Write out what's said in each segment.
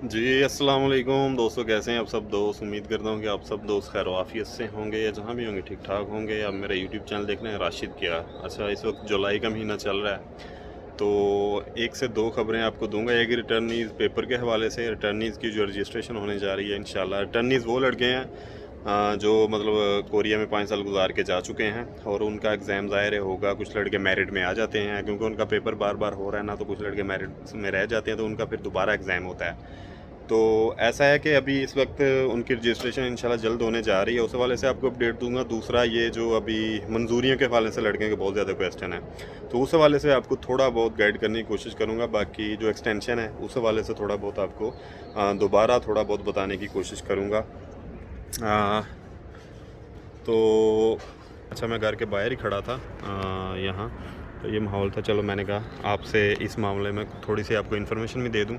जी, अस्सलाम वालेकुम दोस्तों, कैसे हैं आप सब दोस्त। उम्मीद करता हूँ कि आप सब दोस्त खैर वाफ़ियत से होंगे या जहाँ भी होंगे ठीक-ठाक होंगे। आप मेरा यूट्यूब चैनल देख रहे हैं राशिद क्या। अच्छा, इस वक्त जुलाई का महीना चल रहा है, तो 1 से 2 खबरें आपको दूँगा। एक रिटर्नीज़ पेपर के हवाले से, रिटर्नीज़ की जो रजिस्ट्रेशन होने जा रही है इंशाल्लाह। रिटर्नीज़ वो लड़के हैं जो मतलब कोरिया में 5 साल गुजार के जा चुके हैं और उनका एग्ज़ाम ज़ाहिर होगा। कुछ लड़के मेरिट में आ जाते हैं क्योंकि उनका पेपर बार-बार हो रहा है ना, तो कुछ लड़के मेरिट में रह जाते हैं, तो उनका फिर दोबारा एग्ज़ाम होता है। तो ऐसा है कि अभी इस वक्त उनकी रजिस्ट्रेशन इंशाल्लाह जल्द होने जा रही है, उस हवाले से आपको अपडेट दूंगा। दूसरा ये जो अभी मंजूरियों के हवाले से लड़के के बहुत ज़्यादा क्वेश्चन है, तो उस हवाले से आपको थोड़ा बहुत गाइड करने की कोशिश करूँगा। बाकी जो एक्सटेंशन है उस हवाले से थोड़ा बहुत आपको दोबारा थोड़ा बहुत बताने की कोशिश करूँगा। तो अच्छा, मैं घर के बाहर ही खड़ा था यहाँ, तो ये माहौल था। चलो, मैंने कहा आपसे इस मामले में थोड़ी सी आपको इन्फॉर्मेशन भी दे दूँ।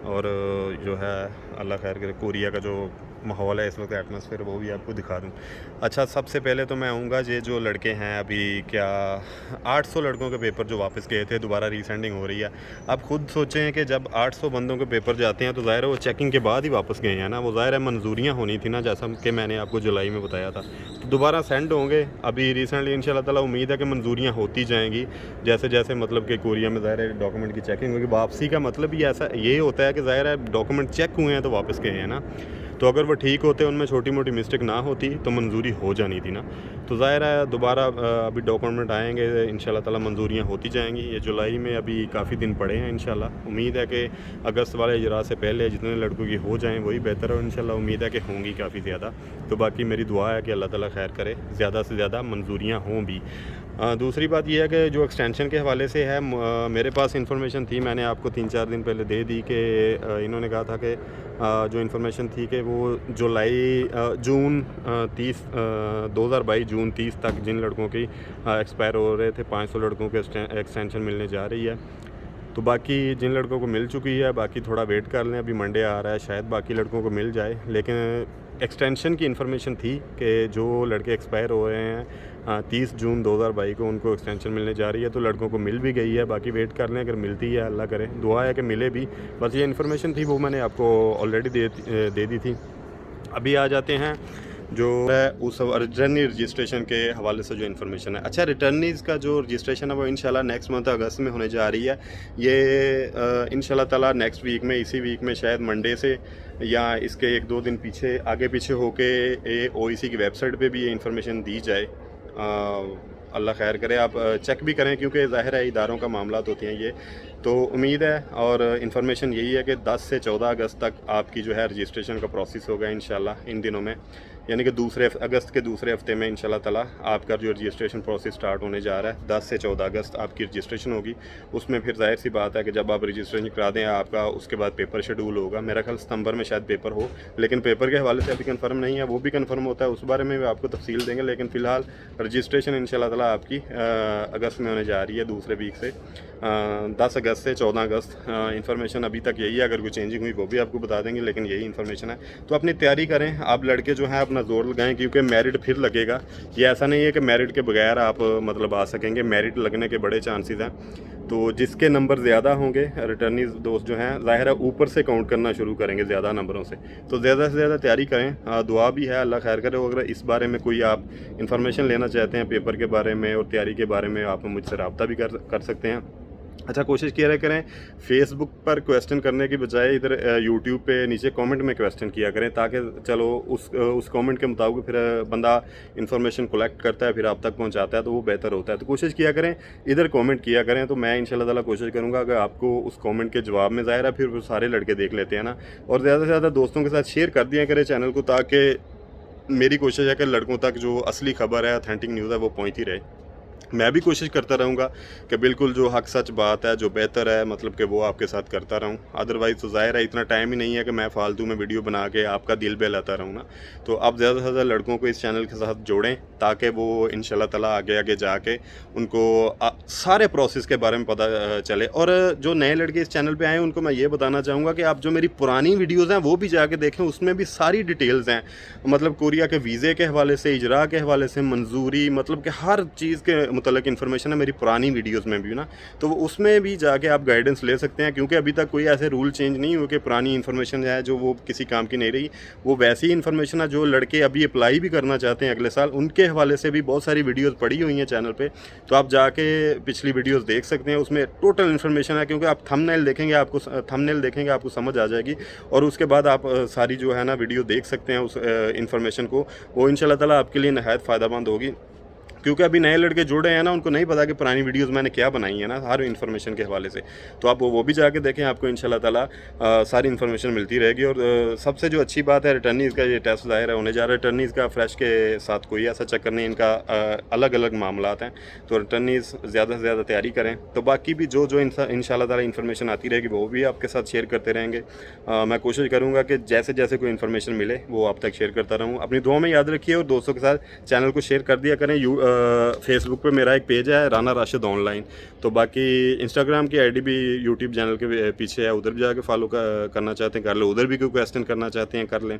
और जो है अल्लाह खैर करे, कोरिया का जो माहौल है इस वक्त, एटमॉस्फेयर, वो भी आपको दिखा दूँ। अच्छा, सबसे पहले तो मैं आऊँगा, ये जो लड़के हैं अभी क्या 800 लड़कों के पेपर जो वापस गए थे, दोबारा रीसेंडिंग हो रही है। आप खुद सोचें कि जब 800 बंदों के पेपर जाते हैं तो ज़ाहिर है वो चेकिंग के बाद ही वापस गए हैं ना, वो ज़ाहिर है मंजूरियाँ होनी थी ना, जैसा कि मैंने आपको जुलाई में बताया था। तो दोबारा सेंड होंगे अभी रिसेंटली इंशाल्लाह ताला। उम्मीद है कि मंजूरियाँ होती जाएंगी जैसे जैसे मतलब कि कोरिया में ज़ाहिर है डॉक्यूमेंट की चेकिंग होगी। वापसी का मतलब ही ऐसा ये होता है कि ज़ाहिर है डॉक्यूमेंट चेक हुए हैं तो वापस गए हैं ना, तो अगर वो ठीक होते, उनमें छोटी मोटी मिस्टेक ना होती तो मंजूरी हो जानी थी ना। तो ज़ाहिर है दोबारा अभी डॉक्यूमेंट आएंगे इंशाल्लाह ताला, मंजूरियाँ होती जाएंगी। ये जुलाई में अभी काफ़ी दिन पड़े हैं इंशाल्लाह। उम्मीद है कि अगस्त वाले इजरा से पहले जितने लड़कों की हो जाएँ वही बेहतर है इंशाल्लाह। उम्मीद है कि होंगी काफ़ी ज़्यादा। तो बाकी मेरी दुआ है कि अल्लाह ताला खैर करे, ज़्यादा से ज़्यादा मंजूरियाँ हों भी। दूसरी बात यह है कि जो एक्सटेंशन के हवाले से है, मेरे पास इंफॉर्मेशन थी, मैंने आपको 3-4 दिन पहले दे दी कि इन्होंने कहा था कि जो इन्फॉर्मेशन थी कि वो जून 30 2022 जून 30 तक जिन लड़कों की एक्सपायर हो रहे थे, 500 लड़कों के एक्सटेंशन मिलने जा रही है। तो बाकी जिन लड़कों को मिल चुकी है, बाकी थोड़ा वेट कर लें, अभी मंडे आ रहा है, शायद बाकी लड़कों को मिल जाए। लेकिन एक्सटेंशन की इन्फॉर्मेशन थी कि जो लड़के एक्सपायर हो रहे हैं 30 जून 2022 को, उनको एक्सटेंशन मिलने जा रही है। तो लड़कों को मिल भी गई है, बाकी वेट कर लें, अगर मिलती है अल्लाह करे, दुआ है कि मिले भी। बस ये इन्फॉर्मेशन थी, वो मैंने आपको ऑलरेडी दे दी थी। अभी आ जाते हैं जो है उस रिटर्नी रजिस्ट्रेशन के हवाले से जो इन्फॉर्मेशन है। अच्छा, रिटर्नीज़ का जो रजिस्ट्रेशन है वो इंशाल्लाह नेक्स्ट मंथ अगस्त में होने जा रही है। ये इंशाल्लाह ताला नेक्स्ट वीक में, इसी वीक में शायद मंडे से या इसके 1-2 दिन पीछे आगे पीछे होके ओईसी की वेबसाइट पे भी ये इन्फॉर्मेशन दी जाए। अल्लाह खैर करे, आप चेक भी करें क्योंकि ज़ाहिर है इदारों का मामला होते हैं ये। तो उम्मीद है और इन्फॉर्मेशन यही है कि 10 से 14 अगस्त तक आपकी जो है रजिस्ट्रेशन का प्रोसेस होगा इंशाल्लाह इन दिनों में, यानी कि अगस्त के दूसरे हफ्ते में इंशाल्लाह ताला आपका जो रजिस्ट्रेशन प्रोसेस स्टार्ट होने जा रहा है। 10 से 14 अगस्त आपकी रजिस्ट्रेशन होगी। उसमें फिर जाहिर सी बात है कि जब आप रजिस्ट्रेशन करा दें आपका, उसके बाद पेपर शेड्यूल होगा। मेरा ख्याल सितंबर में शायद पेपर हो, लेकिन पेपर के हवाले से अभी कंफर्म नहीं है, वो भी कंफर्म होता है, उस बारे में भी आपको तफसील देंगे। लेकिन फ़िलहाल रजिस्ट्रेशन इंशाल्लाह ताला आपकी अगस्त में होने जा रही है, दूसरे वीक से 10 अगस्त से 14 अगस्त। इन्फॉर्मेशन अभी तक यही है, अगर कोई चेंजिंग हुई वो भी आपको बता देंगे, लेकिन यही इन्फॉर्मेशन है। तो अपनी तैयारी करें, आप लड़के जो हैं अपना ज़ोर लगाएं क्योंकि मेरिट फिर लगेगा। ये ऐसा नहीं है कि मेरिट के बगैर आप मतलब आ सकेंगे, मेरिट लगने के बड़े चांसेस हैं। तो जिसके नंबर ज़्यादा होंगे, रिटर्नीज दोस्त जो हैं ज़ाहिर है ऊपर से काउंट करना शुरू करेंगे ज़्यादा नंबरों से। तो ज़्यादा से ज़्यादा तैयारी करें, दुआ भी है, अल्लाह खैर करे। अगर इस बारे में कोई आप इन्फॉर्मेशन लेना चाहते हैं पेपर के बारे में और तैयारी के बारे में, आप मुझसे रब्ता भी कर सकते हैं। अच्छा, कोशिश किया करें फेसबुक पर क्वेश्चन करने की बजाय इधर यूट्यूब पे नीचे कमेंट में क्वेश्चन किया करें, ताकि चलो उस कमेंट के मुताबिक फिर बंदा इंफॉर्मेशन कलेक्ट करता है, फिर आप तक पहुंचाता है, तो वो बेहतर होता है। तो कोशिश किया करें इधर कमेंट किया करें, तो मैं इंशाल्लाह ताला कोशिश करूँगा अगर आपको उस कमेंट के जवाब में, ज़ाहिर है फिर वो सारे लड़के देख लेते हैं ना। और ज़्यादा से ज़्यादा दोस्तों के साथ शेयर कर दिया करें चैनल को, ताकि मेरी कोशिश है कि लड़कों तक जो असली खबर है, ऑथेंटिक न्यूज़ है, वो पहुँचती रहे। मैं भी कोशिश करता रहूँगा कि बिल्कुल जो हक सच बात है, जो बेहतर है, मतलब कि वो आपके साथ करता रहूँ। अदरवाइज़ तो ज़ाहिर है इतना टाइम ही नहीं है कि मैं फ़ालतू में वीडियो बना के आपका दिल बहलाता रहूँ ना। तो आप ज़्यादा से ज़्यादा लड़कों को इस चैनल के साथ जोड़ें, ताकि वो इंशाल्लाह ताला आगे आगे जाके उनको सारे प्रोसेस के बारे में पता चले। और जो नए लड़के इस चैनल पर आए उनको मैं ये बताना चाहूँगा कि आप जो मेरी पुरानी वीडियोज़ हैं वो भी जाके देखें, उसमें भी सारी डिटेल्स हैं। मतलब कोरिया के वीज़े के हवाले से, इजरा के हवाले से, मंजूरी, मतलब कि हर चीज़ के मुतल्लिक़ इन्फॉर्मेशन है मेरी पुरानी वीडियोज़ में भी ना, तो उसमें भी जाके आप गाइडेंस ले सकते हैं, क्योंकि अभी तक कोई ऐसे रूल चेंज नहीं हुए कि पुरानी इन्फॉर्मेशन है जो वो किसी काम की नहीं रही। वो वैसी इन्फॉर्मेशन है जो लड़के अभी अप्लाई भी करना चाहते हैं अगले साल, उनके हवाले से भी बहुत सारी वीडियोज़ पड़ी हुई हैं चैनल पर, तो आप जाके पिछली वीडियोज़ देख सकते हैं। उसमें टोटल इन्फॉर्मेशन है, क्योंकि आप थंबनेल देखेंगे आपको समझ आ जाएगी, और उसके बाद आप सारी जो है ना वीडियो देख सकते हैं उस इन्फॉर्मेशन को। वो इंशाल्लाह ताला आपके लिए नहायत फ़ायदेमंद होगी, क्योंकि अभी नए लड़के जुड़ रहे हैं ना, उनको नहीं पता कि पुरानी वीडियोज़ मैंने क्या बनाई है ना, हर इन्फॉर्मेशन के हवाले से। तो आप वो भी जाके देखें, आपको इंशाल्लाह ताला सारी इन्फॉर्मेशन मिलती रहेगी। और सबसे जो अच्छी बात है, रिटर्नीज़ का ये टेस्ट ज़ाहिर है होने जा रहा है। रिटर्नीज़ का फ्रेश के साथ कोई ऐसा चक्कर नहीं, इनका अलग अलग मामलात हैं, तो रिटर्नीज़ ज़्यादा से ज़्यादा तैयारी करें। तो बाकी भी जो इंशाल्लाह ताला इन्फॉर्मेशन आती रहेगी वो भी आपके साथ शेयर करते रहेंगे। मैं कोशिश करूँगा कि जैसे जैसे कोई इन्फॉर्मेशन मिले वो आप तक शेयर करता रहूँ। अपनी दुआ में याद रखिए, और दोस्तों के साथ चैनल को शेयर कर दिया करें। फेसबुक पे मेरा एक पेज है, राना राशिद ऑनलाइन। तो बाकी इंस्टाग्राम की आईडी भी यूट्यूब चैनल के पीछे है, उधर भी जाके फॉलो करना चाहते हैं कर लें, उधर भी कोई क्वेश्चन करना चाहते हैं कर लें।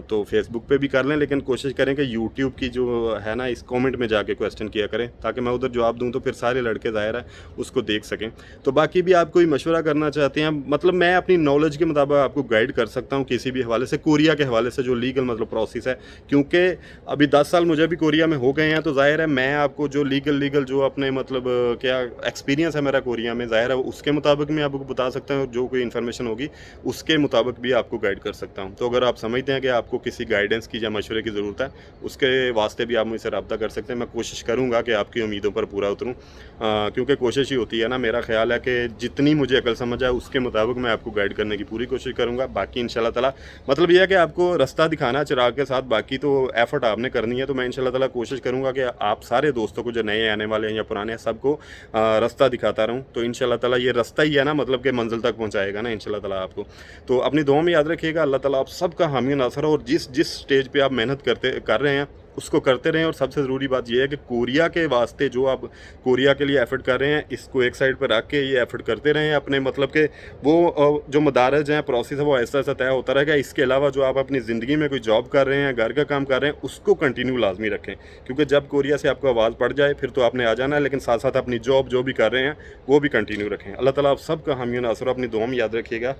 तो फेसबुक पे भी कर लें, लेकिन कोशिश करें कि यूट्यूब की जो है ना, इस कमेंट में जाके क्वेश्चन किया करें, ताकि मैं उधर जवाब दूँ तो फिर सारे लड़के ज़ाहिर है उसको देख सकें। तो बाकी भी आप कोई मशवरा करना चाहते हैं, मतलब मैं अपनी नॉलेज के मुताबिक आपको गाइड कर सकता हूँ किसी भी हवाले से। कोरिया के हवाले से जो लीगल मतलब प्रोसेस है, क्योंकि अभी 10 साल मुझे भी कोरिया में हो गए हैं, तो ज़ाहिर है मैं आपको जो लीगल जो अपने मतलब क्या एक्सपीरियंस है मेरा कोरिया में, ज़ाहिर है उसके मुताबिक मैं आपको बता सकता हूँ। जो कोई इन्फॉर्मेशन होगी उसके मुताबिक भी आपको गाइड कर सकता हूँ। तो अगर आप समझते हैं कि आपको किसी गाइडेंस की या मशवरे की ज़रूरत है, उसके वास्ते भी आप मुझसे रब्ता कर सकते हैं। मैं कोशिश करूँगा कि आपकी उम्मीदों पर पूरा उतरूँ, क्योंकि कोशिश ही होती है ना। मेरा ख्याल है कि जितनी मुझे अकल समझ आए उसके मुताबिक मैं आपको गाइड करने की पूरी कोशिश करूँगा। बाकी इंशाल्लाह ताला मतलब यह है कि आपको रास्ता दिखाना है चिराग के साथ, बाकी तो एफ़र्ट आपने करनी है। तो मैं इंशाल्लाह ताला कोशिश करूँगा कि आप सारे दोस्तों को, जो नए आने वाले हैं या पुराने हैं, सबको रास्ता दिखाता रहूँ। तो इंशाल्लाह ताला ये रास्ता ही है ना, मतलब कि मंजिल तक पहुँचाएगा ना इंशाल्लाह ताला आपको। तो अपनी दुआ में याद रखिएगा, अल्लाह ताला आप सबका हामी नासर हो, और जिस स्टेज पे आप मेहनत कर रहे हैं उसको करते रहें। और सबसे ज़रूरी बात यह है कि कोरिया के वास्ते जो आप कोरिया के लिए एफ़र्ट कर रहे हैं, इसको एक साइड पर रख के ये एफ़र्ट करते रहें अपने, मतलब कि वो जो मदारज हैं, प्रोसेस है, वो ऐसा ऐसा तय होता रहेगा। इसके अलावा जो आप अपनी ज़िंदगी में कोई जॉब कर रहे हैं, घर का काम कर रहे हैं, उसको कंटिन्यू लाजमी रखें, क्योंकि जब कोरिया से आपको आवाज़ पड़ जाए फिर तो आपने आ जाना है, लेकिन साथ साथ अपनी जॉब जो भी कर रहे हैं वो भी कंटिन्यू रखें। अल्लाह ताला आप सबका हामी नासर, अपनी दुआ में याद रखिएगा।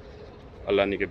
अल्लाह ने